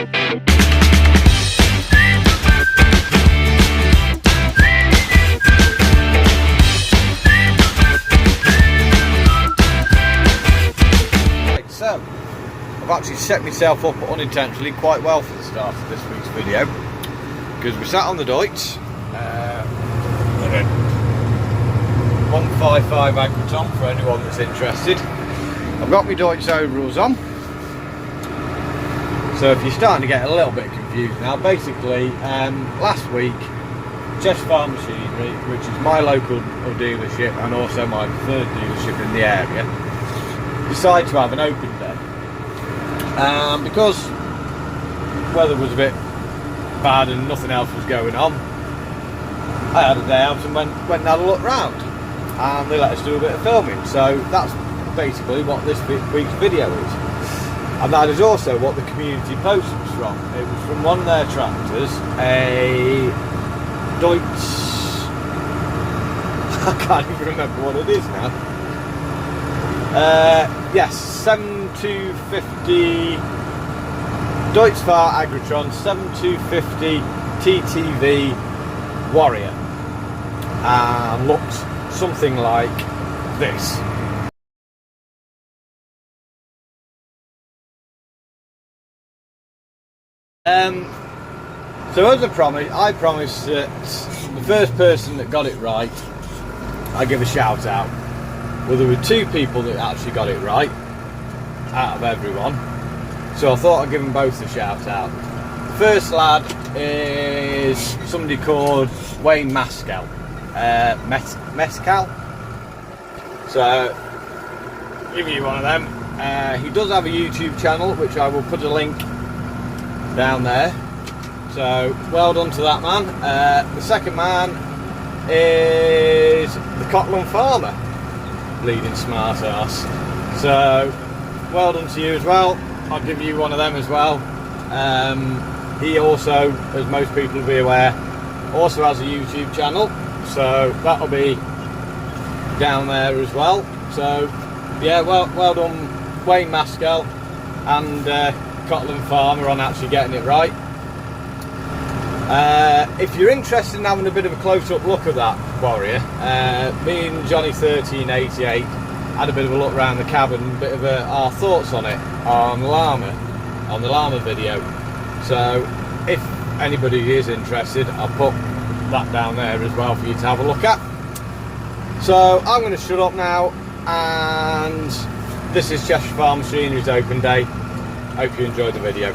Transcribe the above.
So, I've actually set myself up unintentionally quite well for the start of this week's video, because we sat on the Deutz, 155 Agriton for anyone that's interested. I've got my Deutz overalls on, so if you're starting to get a little bit confused now, basically last week Cheshire Machinery, which is my local dealership and also my preferred dealership in the area, decided to have an open day, because weather was a bit bad and nothing else was going on. I had a day out and went and had a look round, and they let us do a bit of filming. So that's basically what this week's video is, and that is also what the community post was from. It was from one of their tractors, a Deutz, I can't even remember what it is now. Yes, 7250 Deutz Agritron 7250 TTV Warrior, and looked something like this. So as I promised that the first person that got it right, I give a shout out. Well, there were two people that actually got it right out of everyone, so I thought I'd give them both a shout out. The first lad is somebody called Wayne Mescal. Mescal. So, give you one of them. He does have a YouTube channel, which I will put a link down there. So, well done to that man. The second man is the Cotland farmer, bleeding smart ass. So, well done to you as well. I'll give you one of them as well. He also, as most people will be aware, also has a YouTube channel, so that'll be down there as well. So yeah, well done Wayne Mescal and Cotland farmer on actually getting it right. If you're interested in having a bit of a close-up look at that Warrior, me and Jonny 1388 had a bit of a look around the cabin, a bit of our thoughts on it on the llama video. So if anybody is interested, I'll put that down there as well for you to have a look at. So I'm going to shut up now, and this is Cheshire Machinery's open day. Hope you enjoyed the video.